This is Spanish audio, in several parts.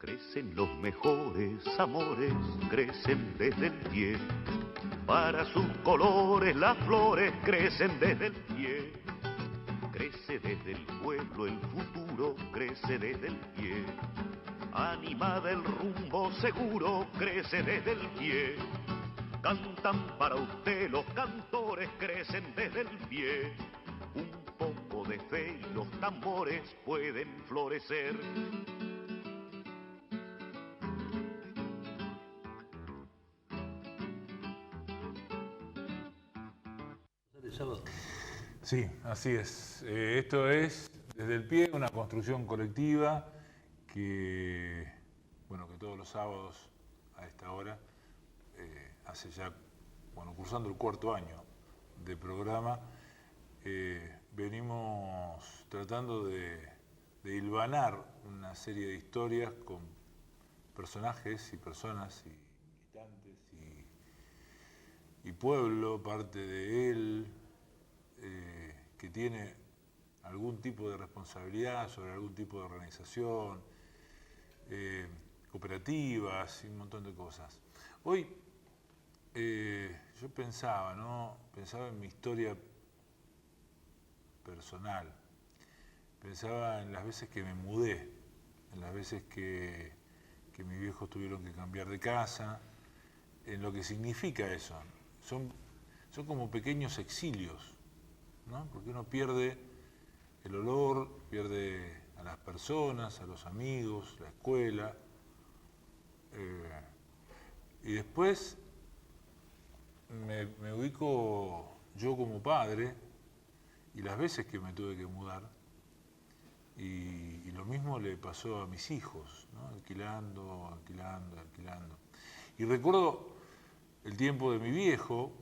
Crecen los mejores amores, crecen desde el pie. Para sus colores las flores crecen desde el pie. Crece desde el pueblo el futuro, crece desde el pie. Animada el rumbo seguro, crece desde el pie. Cantan para usted los cantores, crecen desde el pie. Un poco de fe y los tambores pueden florecer. Sí, así es. Esto es, desde el pie, una construcción colectiva que, bueno, que todos los sábados a esta hora, hace ya, bueno, cursando el cuarto año de programa, venimos tratando de hilvanar una serie de historias con personajes y personas y militantes y pueblo, parte de él, que tiene algún tipo de responsabilidad sobre algún tipo de organización, cooperativas y un montón de cosas. Hoy yo pensaba, ¿no? Pensaba en mi historia personal, pensaba en las veces que me mudé, en las veces que mis viejos tuvieron que cambiar de casa, en lo que significa eso. Son como pequeños exilios, ¿no? Porque uno pierde el olor, pierde a las personas, a los amigos, la escuela. Y después me ubico yo como padre y las veces que me tuve que mudar. Y lo mismo le pasó a mis hijos, ¿no? Alquilando. Y recuerdo el tiempo de mi viejo,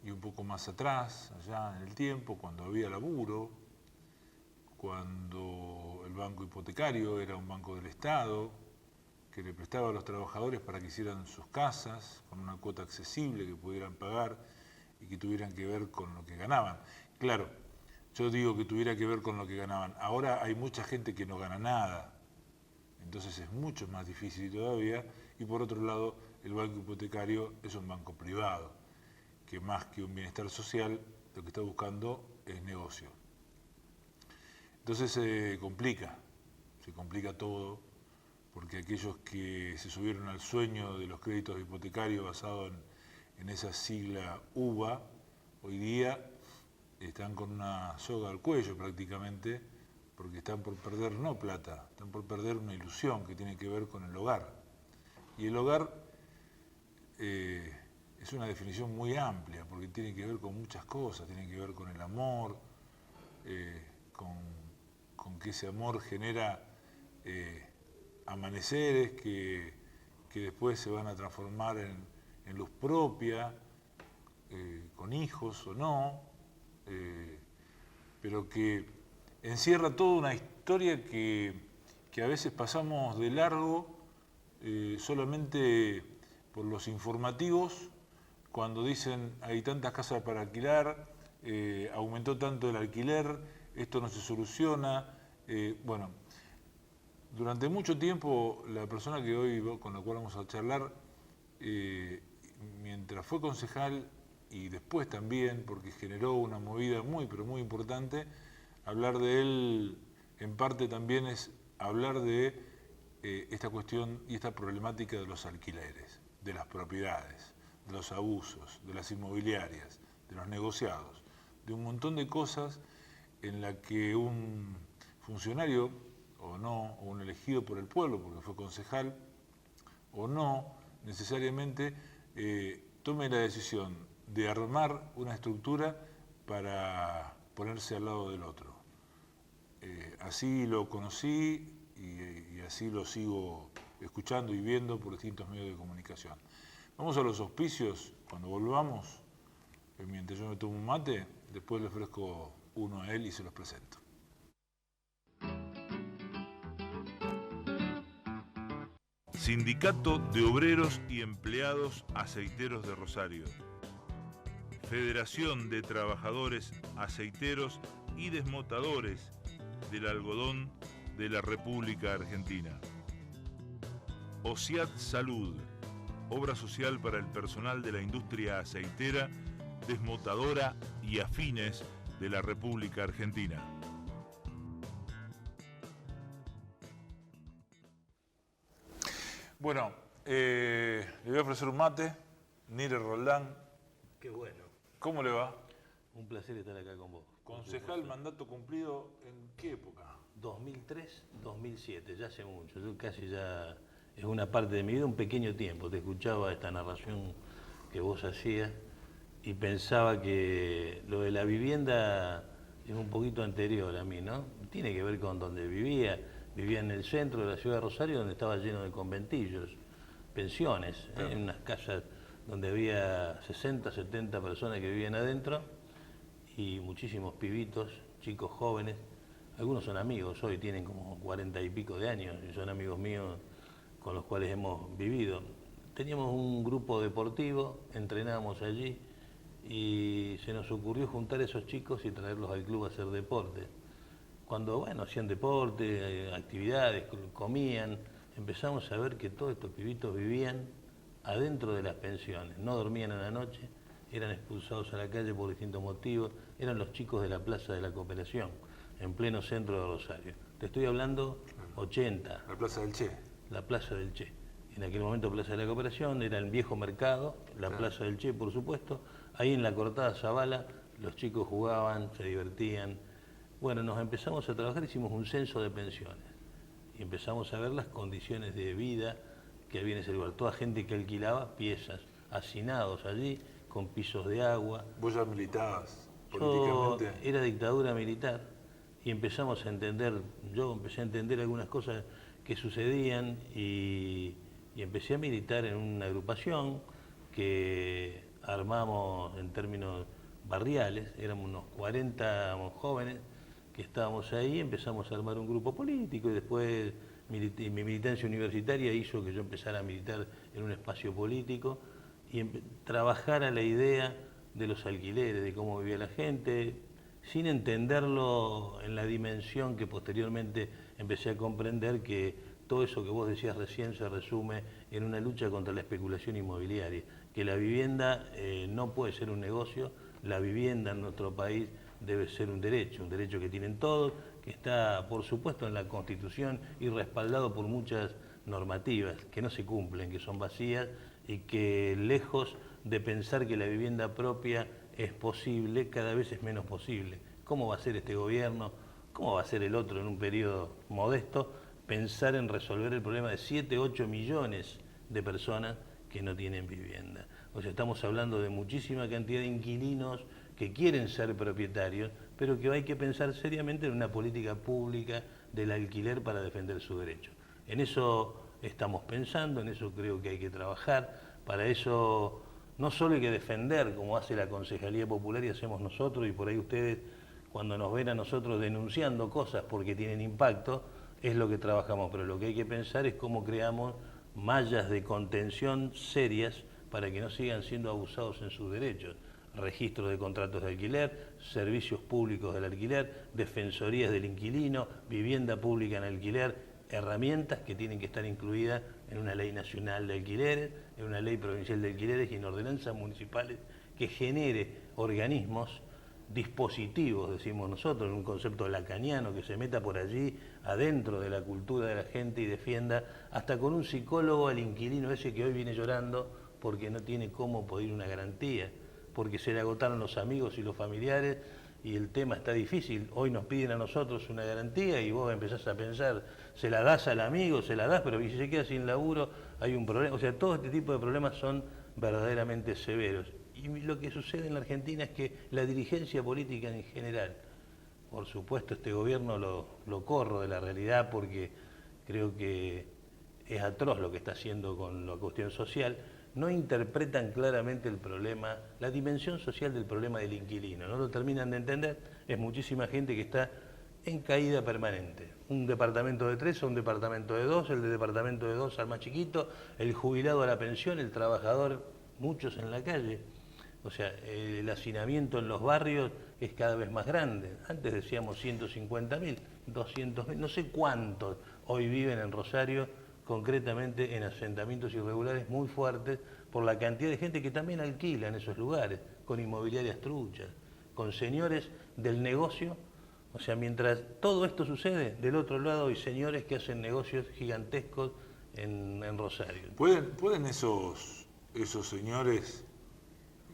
y un poco más atrás, allá en el tiempo, cuando había laburo, cuando el banco hipotecario era un banco del Estado, que le prestaba a los trabajadores para que hicieran sus casas, con una cuota accesible que pudieran pagar y que tuvieran que ver con lo que ganaban. Claro, yo digo que tuviera que ver con lo que ganaban. Ahora hay mucha gente que no gana nada, entonces es mucho más difícil todavía. Y por otro lado, el banco hipotecario es un banco privado, que más que un bienestar social, lo que está buscando es negocio. Entonces se complica todo, porque aquellos que se subieron al sueño de los créditos hipotecarios basados en esa sigla UVA, hoy día están con una soga al cuello prácticamente, porque están por perder no plata, están por perder una ilusión que tiene que ver con el hogar. Y el hogar es una definición muy amplia, porque tiene que ver con muchas cosas, tiene que ver con el amor, con que ese amor genera amaneceres que después se van a transformar en luz propia, con hijos o no, pero que encierra toda una historia que a veces pasamos de largo solamente por los informativos, cuando dicen hay tantas casas para alquilar, aumentó tanto el alquiler, esto no se soluciona. Bueno, durante mucho tiempo la persona que hoy con la cual vamos a charlar, mientras fue concejal y después también, porque generó una movida muy pero muy importante, hablar de él en parte también es hablar de esta cuestión y esta problemática de los alquileres, de las propiedades, de los abusos, de las inmobiliarias, de los negociados, de un montón de cosas en la que un funcionario o no, o un elegido por el pueblo porque fue concejal, o no necesariamente tome la decisión de armar una estructura para ponerse al lado del otro. Así lo conocí y así lo sigo escuchando y viendo por distintos medios de comunicación. Vamos a los auspicios. Cuando volvamos, mientras yo me tomo un mate, después le ofrezco uno a él y se los presento. Sindicato de Obreros y Empleados Aceiteros de Rosario. Federación de Trabajadores Aceiteros y Desmotadores del Algodón de la República Argentina. OSIAT Salud, obra social para el personal de la industria aceitera, desmotadora y afines de la República Argentina. Bueno, le voy a ofrecer un mate, Nire Roldán. Qué bueno. ¿Cómo le va? Un placer estar acá con vos. Concejal, mandato cumplido, ¿en qué época? 2003, 2007, ya hace mucho. Yo casi ya es una parte de mi vida, un pequeño tiempo. Te escuchaba esta narración que vos hacías y pensaba que lo de la vivienda es un poquito anterior a mí, ¿no? Tiene que ver con donde vivía. Vivía en el centro de la ciudad de Rosario, donde estaba lleno de conventillos, pensiones, en unas casas donde había 60, 70 personas que vivían adentro y muchísimos pibitos, chicos jóvenes. Algunos son amigos, hoy tienen como 40 y pico de años y son amigos míos con los cuales hemos vivido. Teníamos un grupo deportivo, entrenábamos allí y se nos ocurrió juntar a esos chicos y traerlos al club a hacer deporte. Cuando, bueno, hacían deporte, actividades, comían, empezamos a ver que todos estos pibitos vivían adentro de las pensiones, no dormían en la noche, eran expulsados a la calle por distintos motivos, eran los chicos de la Plaza de la Cooperación, en pleno centro de Rosario. Te estoy hablando 80. La Plaza del Che. La Plaza del Che. En aquel momento Plaza de la Cooperación, era el viejo mercado, la Plaza del Che, por supuesto. Ahí en la Cortada Zavala los chicos jugaban, se divertían. Bueno, nos empezamos a trabajar, hicimos un censo de pensiones y empezamos a ver las condiciones de vida que había en ese lugar. Toda gente que alquilaba piezas, hacinados allí, con pisos de agua. ¿Vos ya militabas Yo políticamente? era dictadura militar y empezamos a entender, yo empecé a entender algunas cosas que sucedían y empecé a militar en una agrupación que armamos en términos barriales, éramos unos 40 jóvenes que estábamos ahí, empezamos a armar un grupo político y después mi militancia universitaria hizo que yo empezara a militar en un espacio político y trabajar a la idea de los alquileres, de cómo vivía la gente, sin entenderlo en la dimensión que posteriormente empecé a comprender que todo eso que vos decías recién se resume en una lucha contra la especulación inmobiliaria, que la vivienda no puede ser un negocio, la vivienda en nuestro país debe ser un derecho que tienen todos, que está por supuesto en la Constitución y respaldado por muchas normativas que no se cumplen, que son vacías y que lejos de pensar que la vivienda propia es posible, cada vez es menos posible. ¿Cómo va a ser este gobierno? ¿Cómo va a ser el otro en un periodo modesto? Pensar en resolver el problema de 7, 8 millones de personas que no tienen vivienda. O sea, estamos hablando de muchísima cantidad de inquilinos que quieren ser propietarios, pero que hay que pensar seriamente en una política pública del alquiler para defender sus derechos. En eso estamos pensando, en eso creo que hay que trabajar, para eso no solo hay que defender, como hace la Concejalía Popular y hacemos nosotros, y por ahí ustedes, cuando nos ven a nosotros denunciando cosas porque tienen impacto, es lo que trabajamos, pero lo que hay que pensar es cómo creamos mallas de contención serias para que no sigan siendo abusados en sus derechos. Registro de contratos de alquiler, servicios públicos del alquiler, defensorías del inquilino, vivienda pública en alquiler, herramientas que tienen que estar incluidas en una ley nacional de alquileres, en una ley provincial de alquileres y en ordenanzas municipales que genere organismos, dispositivos, decimos nosotros, en un concepto lacaniano, que se meta por allí adentro de la cultura de la gente y defienda, hasta con un psicólogo al inquilino ese que hoy viene llorando porque no tiene cómo pedir una garantía, porque se le agotaron los amigos y los familiares y el tema está difícil. Hoy nos piden a nosotros una garantía y vos empezás a pensar, se la das al amigo, se la das, pero si se queda sin laburo hay un problema. O sea, todo este tipo de problemas son verdaderamente severos. Y lo que sucede en la Argentina es que la dirigencia política en general, por supuesto este gobierno lo corro de la realidad porque creo que es atroz lo que está haciendo con la cuestión social, no interpretan claramente el problema, la dimensión social del problema del inquilino, no lo terminan de entender, es muchísima gente que está en caída permanente. Un departamento de 3 a un departamento de 2, el de departamento de 2 al más chiquito, el jubilado a la pensión, el trabajador, muchos en la calle. O sea, el hacinamiento en los barrios es cada vez más grande. Antes decíamos 150.000, 200.000, no sé cuántos hoy viven en Rosario concretamente en asentamientos irregulares muy fuertes por la cantidad de gente que también alquila en esos lugares, con inmobiliarias truchas, con señores del negocio. O sea, mientras todo esto sucede, del otro lado hay señores que hacen negocios gigantescos en Rosario. ¿Pueden esos señores,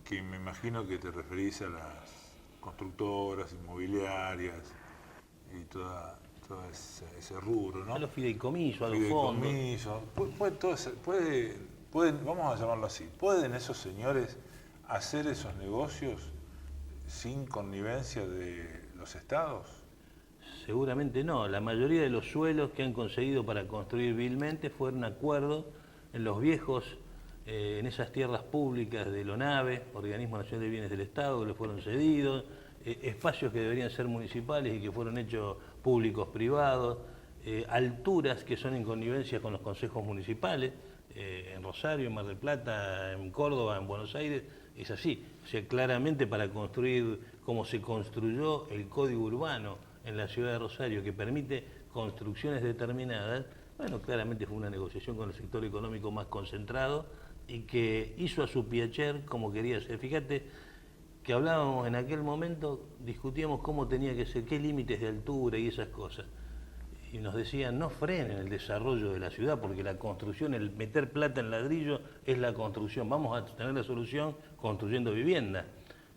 que me imagino que te referís a las constructoras, inmobiliarias y todo ese rubro, ¿no? A los fideicomisos, a los fondos. Pueden, vamos a llamarlo así, ¿pueden esos señores hacer esos negocios sin connivencia de los estados? Seguramente no. La mayoría de los suelos que han conseguido para construir vilmente fueron acuerdos en los viejos, en esas tierras públicas del ONAVE, Organismo Nacional de Bienes del Estado, que le fueron cedidos, espacios que deberían ser municipales y que fueron hechos públicos privados, alturas que son en connivencia con los consejos municipales, en Rosario, en Mar del Plata, en Córdoba, en Buenos Aires, es así. O sea, claramente para construir como se construyó el Código Urbano en la ciudad de Rosario, que permite construcciones determinadas, bueno, claramente fue una negociación con el sector económico más concentrado y que hizo a su piacer como quería ser. Fíjate que hablábamos en aquel momento, discutíamos cómo tenía que ser, qué límites de altura y esas cosas. Y nos decían, no frenen el desarrollo de la ciudad, porque la construcción, el meter plata en ladrillo es la construcción. Vamos a tener la solución construyendo vivienda.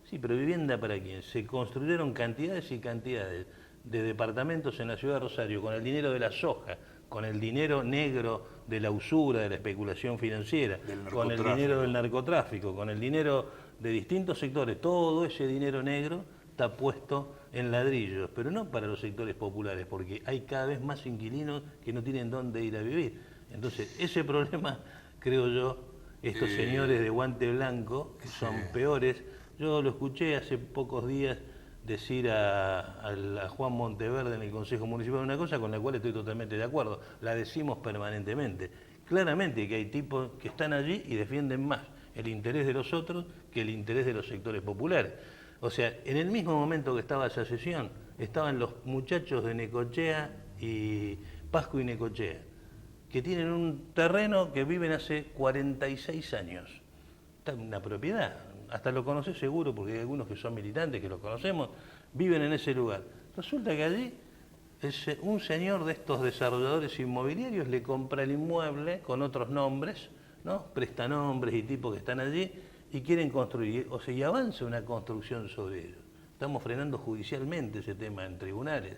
Sí, pero ¿vivienda para quién? Se construyeron cantidades y cantidades de departamentos en la ciudad de Rosario con el dinero de la soja, con el dinero negro de la usura, de la especulación financiera, con el dinero del narcotráfico, con el dinero de distintos sectores. Todo ese dinero negro está puesto en ladrillos, pero no para los sectores populares, porque hay cada vez más inquilinos que no tienen dónde ir a vivir. Entonces, ese problema, creo yo, estos señores de guante blanco, que son peores. Yo lo escuché hace pocos días decir a Juan Monteverde en el Consejo Municipal una cosa con la cual estoy totalmente de acuerdo, la decimos permanentemente. Claramente que hay tipos que están allí y defienden más el interés de los otros que el interés de los sectores populares. O sea, en el mismo momento que estaba esa sesión, estaban los muchachos de Necochea y Pasco y Necochea, que tienen un terreno que viven hace 46 años. Está en una propiedad, hasta lo conocés seguro porque hay algunos que son militantes, que lo conocemos, viven en ese lugar. Resulta que allí un señor de estos desarrolladores inmobiliarios le compra el inmueble con otros nombres, ¿no? Prestanombres y tipos que están allí y quieren construir, o sea, y avanza una construcción sobre ello. Estamos frenando judicialmente ese tema en tribunales.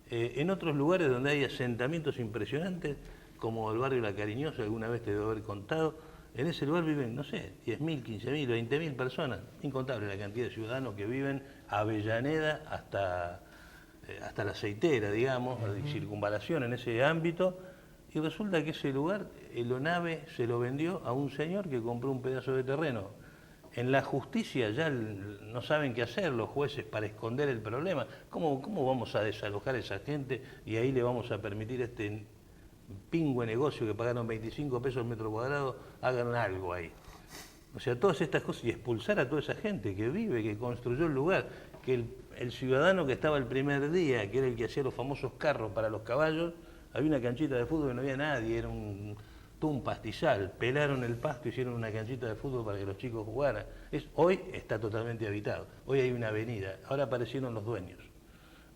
En otros lugares donde hay asentamientos impresionantes, como el barrio La Cariñosa, alguna vez te debo haber contado, en ese lugar viven, no sé, 10.000, 15.000, 20.000 personas, incontable la cantidad de ciudadanos que viven a Avellaneda hasta la Aceitera, digamos, de circunvalación en ese ámbito, y resulta que ese lugar, el ONAVE se lo vendió a un señor que compró un pedazo de terreno. En la justicia ya no saben qué hacer los jueces para esconder el problema. ¿Cómo vamos a desalojar a esa gente y ahí le vamos a permitir a este pingüe negocio que pagaron 25 pesos el metro cuadrado, hagan algo ahí? O sea, todas estas cosas, y expulsar a toda esa gente que vive, que construyó el lugar, que el ciudadano que estaba el primer día, que era el que hacía los famosos carros para los caballos, había una canchita de fútbol que no había nadie, era todo un pastizal, pelaron el pasto, hicieron una canchita de fútbol para que los chicos jugaran. Hoy está totalmente habitado, hoy hay una avenida, ahora aparecieron los dueños.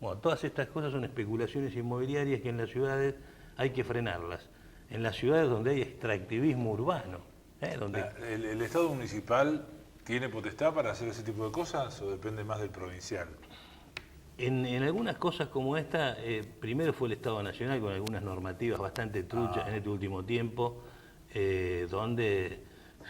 Bueno, todas estas cosas son especulaciones inmobiliarias que en las ciudades hay que frenarlas. En las ciudades donde hay extractivismo urbano. Donde... ¿El Estado municipal tiene potestad para hacer ese tipo de cosas o depende más del provincial? En algunas cosas como esta, primero fue el Estado Nacional con algunas normativas bastante truchas en este último tiempo, donde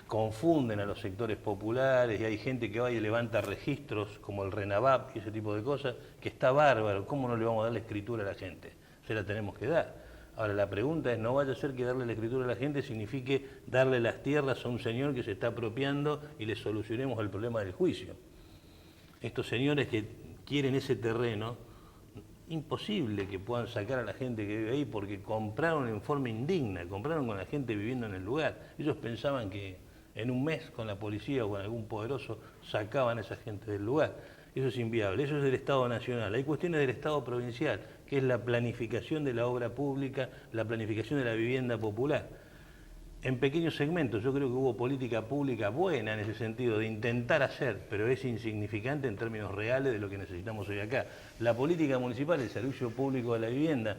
confunden a los sectores populares y hay gente que va y levanta registros como el RENAVAP y ese tipo de cosas, que está bárbaro. ¿Cómo no le vamos a dar la escritura a la gente? Se la tenemos que dar. Ahora la pregunta es, no vaya a ser que darle la escritura a la gente signifique darle las tierras a un señor que se está apropiando y le solucionemos el problema del juicio. Estos señores que quieren ese terreno, imposible que puedan sacar a la gente que vive ahí porque compraron en forma indigna, compraron con la gente viviendo en el lugar. Ellos pensaban que en un mes con la policía o con algún poderoso sacaban a esa gente del lugar. Eso es inviable, eso es del Estado Nacional. Hay cuestiones del Estado provincial que es la planificación de la obra pública, la planificación de la vivienda popular. En pequeños segmentos yo creo que hubo política pública buena en ese sentido, de intentar hacer, pero es insignificante en términos reales de lo que necesitamos hoy acá. La política municipal, el servicio público de la vivienda,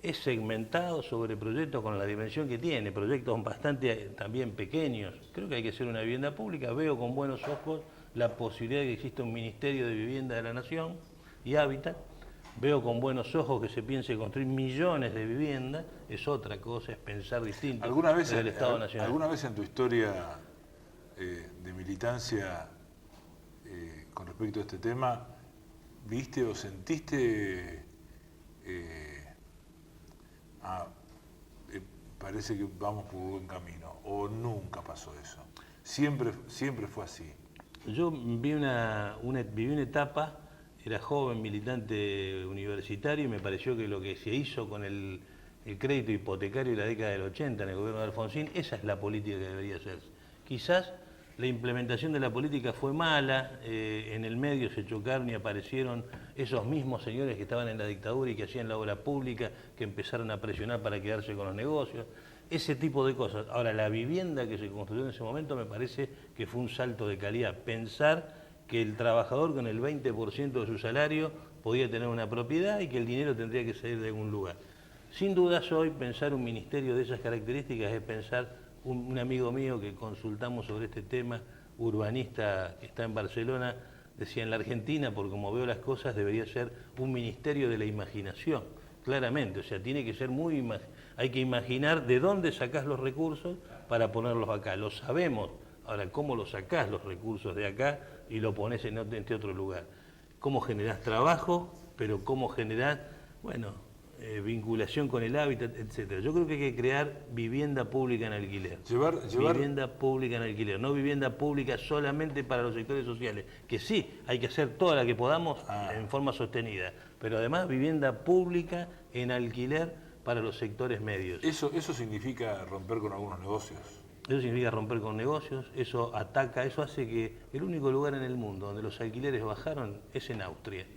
es segmentado sobre proyectos con la dimensión que tiene, proyectos bastante también pequeños. Creo que hay que hacer una vivienda pública. Veo con buenos ojos la posibilidad de que exista un Ministerio de Vivienda de la Nación y Hábitat. Veo con buenos ojos que se piense construir millones de viviendas. Es otra cosa, es pensar distinto del Estado Nacional. ¿Alguna vez en tu historia de militancia con respecto a este tema, viste o sentiste... parece que vamos por buen camino, o nunca pasó eso? Siempre fue así. Yo viví una etapa, era joven, militante universitario, y me pareció que lo que se hizo con el crédito hipotecario de la década del 80 en el gobierno de Alfonsín, esa es la política que debería hacerse. Quizás la implementación de la política fue mala, en el medio se chocaron y aparecieron esos mismos señores que estaban en la dictadura y que hacían la obra pública, que empezaron a presionar para quedarse con los negocios, ese tipo de cosas. Ahora, la vivienda que se construyó en ese momento me parece que fue un salto de calidad. Pensar que el trabajador con el 20% de su salario podía tener una propiedad y que el dinero tendría que salir de algún lugar. Sin dudas hoy pensar un ministerio de esas características es pensar, un amigo mío que consultamos sobre este tema, urbanista que está en Barcelona, decía, en la Argentina, por como veo las cosas, debería ser un ministerio de la imaginación, claramente. O sea, tiene que ser hay que imaginar de dónde sacás los recursos para ponerlos acá. Lo sabemos. Ahora, ¿cómo lo sacás los recursos de acá y lo pones en este otro lugar? ¿Cómo generás trabajo? Pero ¿cómo generás, vinculación con el hábitat, etcétera? Yo creo que hay que crear vivienda pública en alquiler. Vivienda pública en alquiler, no vivienda pública solamente para los sectores sociales, que sí, hay que hacer toda la que podamos en forma sostenida, pero además vivienda pública en alquiler para los sectores medios. Eso significa romper con algunos negocios. Eso significa romper con negocios, eso hace que el único lugar en el mundo donde los alquileres bajaron es en Austria.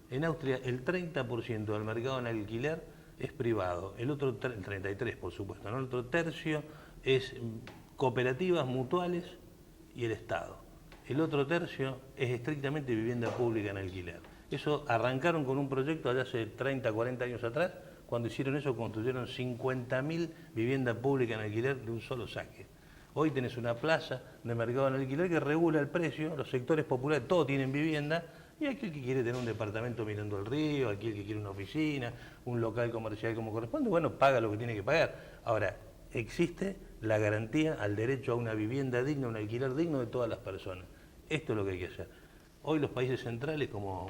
En Austria el 30% del mercado en alquiler es privado, el 33% por supuesto, ¿no? El otro tercio es cooperativas, mutuales y el Estado. El otro tercio es estrictamente vivienda pública en alquiler. Eso arrancaron con un proyecto allá hace 30, 40 años atrás. Cuando hicieron eso construyeron 50.000 viviendas públicas en alquiler de un solo saque. Hoy tenés una plaza de mercado en alquiler que regula el precio, los sectores populares todos tienen vivienda, y aquel que quiere tener un departamento mirando el río, aquel que quiere una oficina, un local comercial como corresponde, paga lo que tiene que pagar. Ahora, existe la garantía al derecho a una vivienda digna, un alquiler digno de todas las personas. Esto es lo que hay que hacer. Hoy los países centrales, como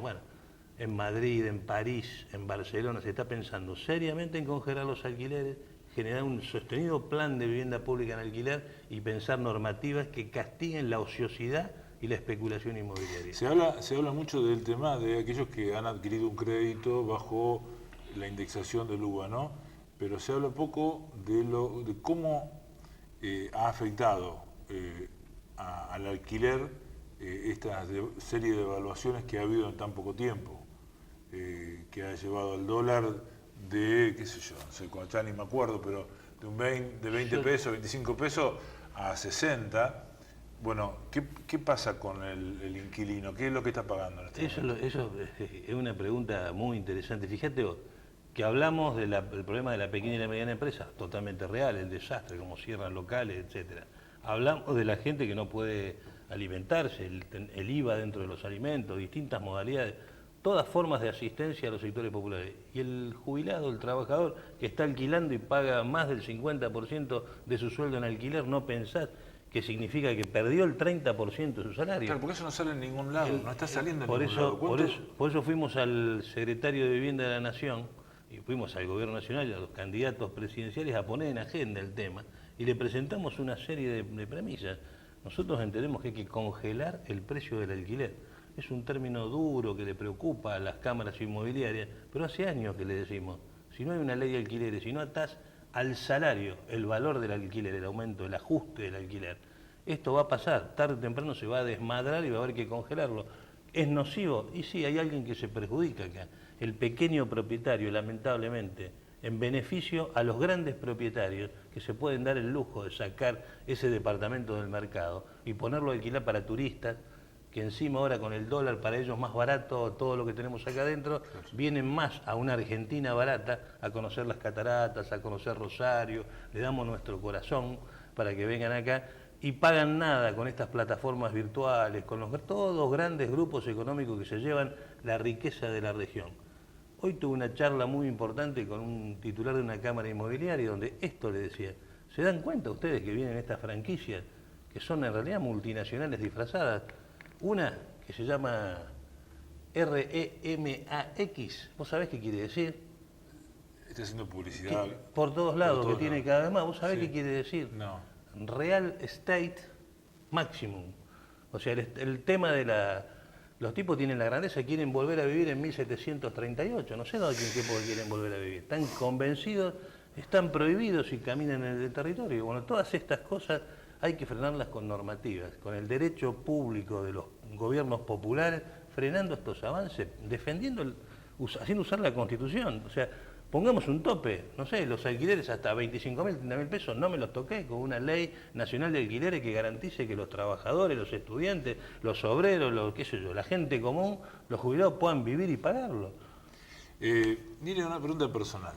en Madrid, en París, en Barcelona, se está pensando seriamente en congelar los alquileres, generar un sostenido plan de vivienda pública en alquiler y pensar normativas que castiguen la ociosidad y la especulación inmobiliaria. Se habla mucho del tema de aquellos que han adquirido un crédito bajo la indexación del UVA, ¿no? Pero se habla poco de cómo ha afectado al alquiler esta serie de evaluaciones que ha habido en tan poco tiempo. Que ha llevado al dólar de, qué sé yo, no sé, ya ni me acuerdo, pero de 20 pesos, 25 pesos a 60. Bueno, ¿qué pasa con el inquilino? ¿Qué es lo que está pagando en este momento? Eso es una pregunta muy interesante. Fíjate vos, que hablamos del problema de la pequeña y la mediana empresa, totalmente real, el desastre, como cierran locales, etcétera. Hablamos de la gente que no puede alimentarse, el IVA dentro de los alimentos, distintas modalidades, todas formas de asistencia a los sectores populares. Y el jubilado, el trabajador que está alquilando y paga más del 50% de su sueldo en alquiler, ¿no pensás que significa que perdió el 30% de su salario? Claro, porque eso no sale en ningún lado, no está saliendo en ningún lado. Por eso fuimos al secretario de Vivienda de la Nación y fuimos al Gobierno Nacional y a los candidatos presidenciales a poner en agenda el tema y le presentamos una serie de premisas. Nosotros entendemos que hay que congelar el precio del alquiler. Es un término duro que le preocupa a las cámaras inmobiliarias, pero hace años que le decimos, si no hay una ley de alquileres, si no atás al salario el valor del alquiler, el aumento, el ajuste del alquiler, esto va a pasar, tarde o temprano se va a desmadrar y va a haber que congelarlo. ¿Es nocivo? Y sí, hay alguien que se perjudica acá. El pequeño propietario, lamentablemente, en beneficio a los grandes propietarios que se pueden dar el lujo de sacar ese departamento del mercado y ponerlo a alquilar para turistas, que encima ahora con el dólar para ellos más barato, todo lo que tenemos acá adentro, vienen más a una Argentina barata a conocer las cataratas, a conocer Rosario, le damos nuestro corazón para que vengan acá y pagan nada con estas plataformas virtuales, con todos grandes grupos económicos que se llevan la riqueza de la región. Hoy tuve una charla muy importante con un titular de una cámara inmobiliaria donde esto le decía, ¿se dan cuenta ustedes que vienen estas franquicias que son en realidad multinacionales disfrazadas? Una que se llama REMAX, ¿vos sabés qué quiere decir? Está haciendo publicidad. Por todos lados, que tiene lados. cada vez más. ¿Vos sabés Sí. qué quiere decir? No. Real Estate Maximum. O sea, el tema de los tipos tienen la grandeza, quieren volver a vivir en 1738. No sé en qué época quieren volver a vivir. Están convencidos, están prohibidos y caminan en el territorio. Bueno, todas estas cosas hay que frenarlas con normativas, con el derecho público de los gobiernos populares, frenando estos avances, defendiendo, haciendo usar la Constitución. O sea, pongamos un tope, no sé, los alquileres hasta 25.000, 30.000 pesos, no me los toqué con una ley nacional de alquileres que garantice que los trabajadores, los estudiantes, los obreros, qué sé yo, la gente común, los jubilados puedan vivir y pagarlo. Mire, una pregunta personal.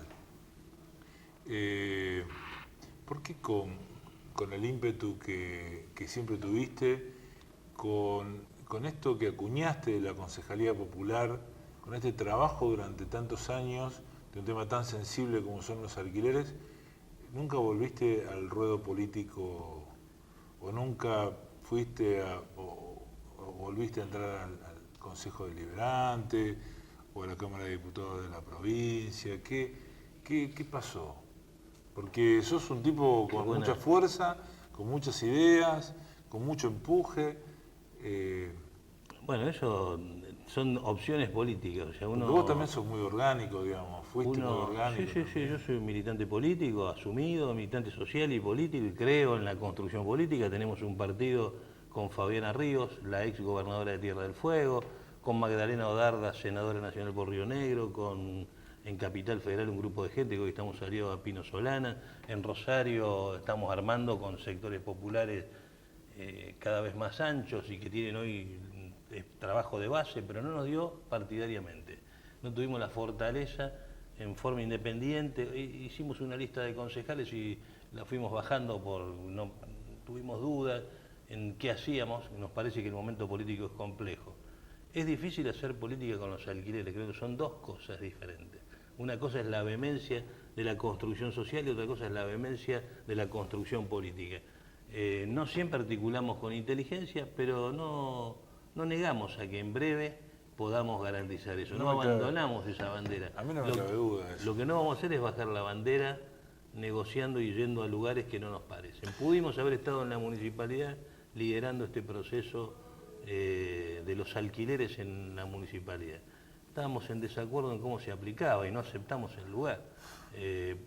¿Por qué con el ímpetu que siempre tuviste, con esto que acuñaste de la Concejalía Popular, con este trabajo durante tantos años de un tema tan sensible como son los alquileres, nunca volviste al ruedo político o nunca fuiste o volviste a entrar al Consejo Deliberante o a la Cámara de Diputados de la provincia? ¿Qué pasó? Porque sos un tipo con mucha fuerza, con muchas ideas, con mucho empuje. Bueno, eso son opciones políticas. O sea, vos también sos muy orgánico, digamos, fuiste muy orgánico. Sí, yo soy un militante político, asumido, militante social y político, y creo en la construcción política. Tenemos un partido con Fabiana Ríos, la ex gobernadora de Tierra del Fuego, con Magdalena Odarda, senadora nacional por Río Negro, en Capital Federal un grupo de gente que hoy estamos saliendo a Pino Solana, en Rosario estamos armando con sectores populares cada vez más anchos y que tienen hoy trabajo de base, pero no nos dio partidariamente. No tuvimos la fortaleza en forma independiente, hicimos una lista de concejales y la fuimos bajando no tuvimos dudas en qué hacíamos, nos parece que el momento político es complejo. Es difícil hacer política con los alquileres, creo que son dos cosas diferentes. Una cosa es la vehemencia de la construcción social y otra cosa es la vehemencia de la construcción política. No siempre articulamos con inteligencia, pero no negamos a que en breve podamos garantizar eso. No abandonamos esa bandera. A mí no me cabe duda de eso. Lo que no vamos a hacer es bajar la bandera negociando y yendo a lugares que no nos parecen. Pudimos haber estado en la municipalidad liderando este proceso de los alquileres en la municipalidad. Estábamos en desacuerdo en cómo se aplicaba y no aceptamos el lugar.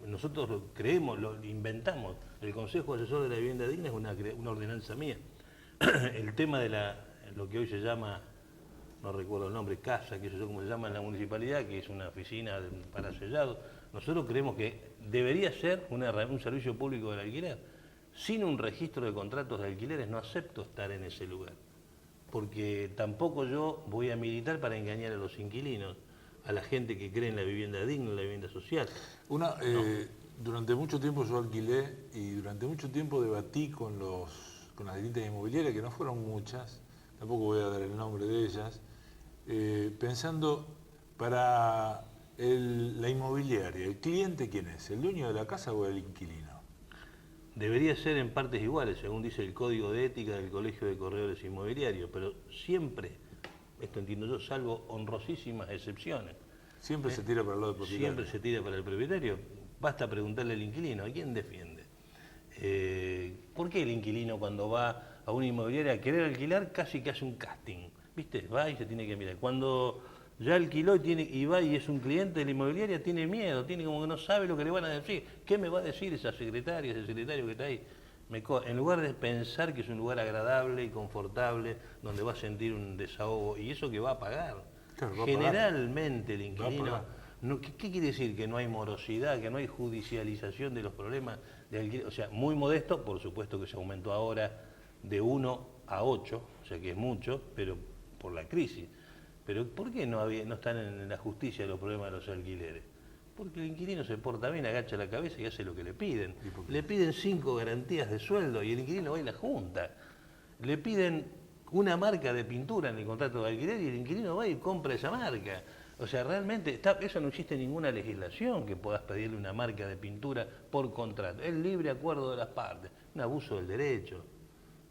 Nosotros lo creemos, lo inventamos. El Consejo Asesor de la Vivienda Digna es una ordenanza mía. El tema de lo que hoy se llama, no recuerdo el nombre, casa, que sé yo cómo se llama en la municipalidad, que es una oficina para sellados, nosotros creemos que debería ser un servicio público del alquiler. Sin un registro de contratos de alquileres no acepto estar en ese lugar, porque tampoco yo voy a militar para engañar a los inquilinos, a la gente que cree en la vivienda digna, en la vivienda social. Durante mucho tiempo yo alquilé y durante mucho tiempo debatí con las distintas inmobiliarias, que no fueron muchas, tampoco voy a dar el nombre de ellas, pensando para la inmobiliaria, ¿el cliente quién es? ¿El dueño de la casa o el inquilino? Debería ser en partes iguales, según dice el Código de Ética del Colegio de Corredores Inmobiliarios, pero siempre, esto entiendo yo, salvo honrosísimas excepciones. Siempre se tira para el lado del propietario. Siempre se tira para el propietario. Basta preguntarle al inquilino, ¿a quién defiende? ¿Por qué el inquilino cuando va a una inmobiliaria a querer alquilar casi que hace un casting? ¿Viste? Va y se tiene que mirar. Cuando ya alquiló y va y es un cliente de la inmobiliaria, tiene miedo, tiene como que no sabe lo que le van a decir. ¿Qué me va a decir esa secretaria, ese secretario que está ahí? En lugar de pensar que es un lugar agradable y confortable, donde va a sentir un desahogo, y eso que va a pagar. Claro, va a Generalmente el Va a inquilino... pagar. ¿Qué quiere decir? Que no hay morosidad, que no hay judicialización de los problemas de alquiler. O sea, muy modesto, por supuesto que se aumentó ahora de 1 a 8, o sea que es mucho, pero por la crisis. Pero ¿por qué no están en la justicia los problemas de los alquileres? Porque el inquilino se porta bien, agacha la cabeza y hace lo que le piden. Le piden 5 garantías de sueldo y el inquilino va y la junta. Le piden una marca de pintura en el contrato de alquiler y el inquilino va y compra esa marca. O sea, realmente eso no existe en ninguna legislación que puedas pedirle una marca de pintura por contrato. Es libre acuerdo de las partes. Un abuso del derecho.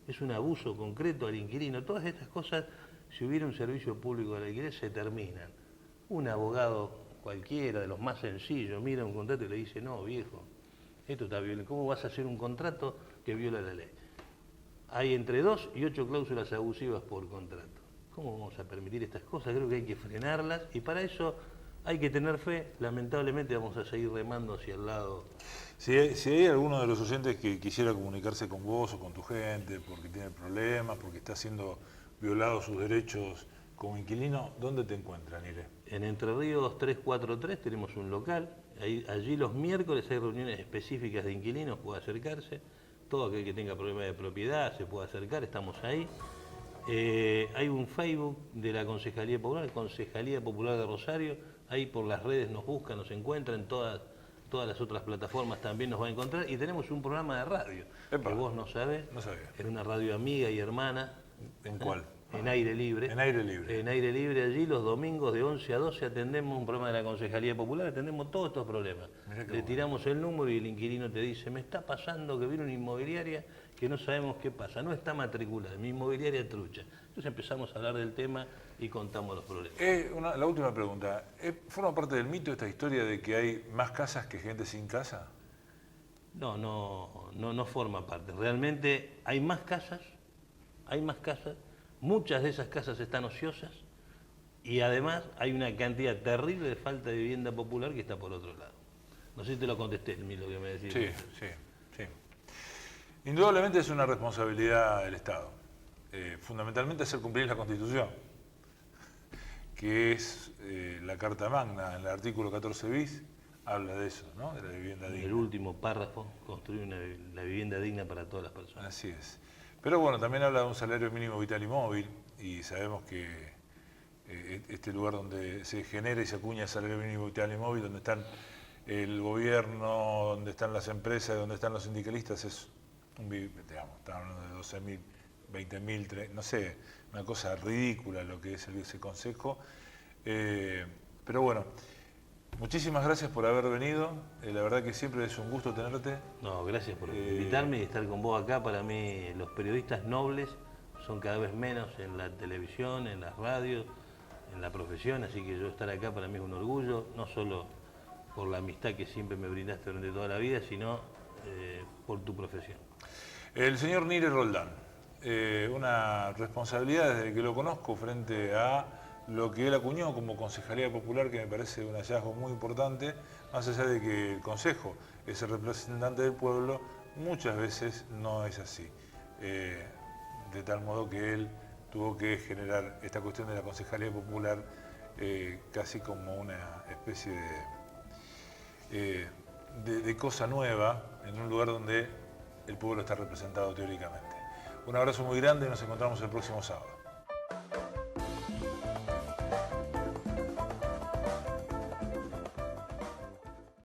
Es un abuso concreto al inquilino. Todas estas cosas, si hubiera un servicio público de alquiler, se terminan. Un abogado cualquiera, de los más sencillos, mira un contrato y le dice, no, viejo, esto está violento. ¿Cómo vas a hacer un contrato que viola la ley? Hay entre 2 y 8 cláusulas abusivas por contrato. ¿Cómo vamos a permitir estas cosas? Creo que hay que frenarlas y para eso hay que tener fe. Lamentablemente vamos a seguir remando hacia el lado. Si hay alguno de los oyentes que quisiera comunicarse con vos o con tu gente porque tiene problemas, porque está siendo violados sus derechos como inquilino, ¿dónde te encuentran, Nire? En Entre Ríos 343 tenemos un local. Allí los miércoles hay reuniones específicas de inquilinos, puede acercarse. Todo aquel que tenga problemas de propiedad se puede acercar, estamos ahí. Hay un Facebook de la Concejalía Popular de Rosario, ahí por las redes nos buscan, nos encuentran, todas las otras plataformas también nos van a encontrar, y tenemos un programa de radio, Epa. que vos no sabés, No sabía. es una radio amiga y hermana. ¿En cuál? En Aire Libre. En Aire Libre. En Aire Libre, allí los domingos de 11 a 12 atendemos un programa de la Concejalía Popular, atendemos todos estos problemas. Mirá qué Le bueno. tiramos el número y el inquilino te dice, me está pasando que viene una inmobiliaria que no sabemos qué pasa, no está matriculada, mi inmobiliaria trucha. Entonces empezamos a hablar del tema y contamos los problemas. La última pregunta. ¿Forma parte del mito esta historia de que hay más casas que gente sin casa? No forma parte. Realmente hay más casas, muchas de esas casas están ociosas y además hay una cantidad terrible de falta de vivienda popular que está por otro lado. No sé si te lo contesté, lo que me decís. Sí. Indudablemente es una responsabilidad del Estado. Fundamentalmente hacer cumplir la Constitución, que es la Carta Magna, en el artículo 14 bis, habla de eso, ¿no? De la vivienda digna. El último párrafo, construir la vivienda digna para todas las personas. Así es. Pero bueno, también habla de un salario mínimo vital y móvil, y sabemos que este lugar donde se genera y se acuña el salario mínimo vital y móvil, donde están el gobierno, donde están las empresas, donde están los sindicalistas, es digamos, están hablando de 12.000, 20.000, no sé, una cosa ridícula lo que es ese consejo. Pero bueno, muchísimas gracias por haber venido. La verdad que siempre es un gusto tenerte. No, gracias por invitarme y estar con vos acá. Para mí los periodistas nobles son cada vez menos en la televisión, en las radios, en la profesión, así que yo estar acá para mí es un orgullo, no solo por la amistad que siempre me brindaste durante toda la vida, sino por tu profesión. El señor Nire Roldán, una responsabilidad desde que lo conozco frente a lo que él acuñó como Concejalía Popular, que me parece un hallazgo muy importante, más allá de que el Consejo es el representante del pueblo, muchas veces no es así. De tal modo que él tuvo que generar esta cuestión de la Concejalía Popular casi como una especie de cosa nueva en un lugar donde el pueblo está representado teóricamente. Un abrazo muy grande y nos encontramos el próximo sábado.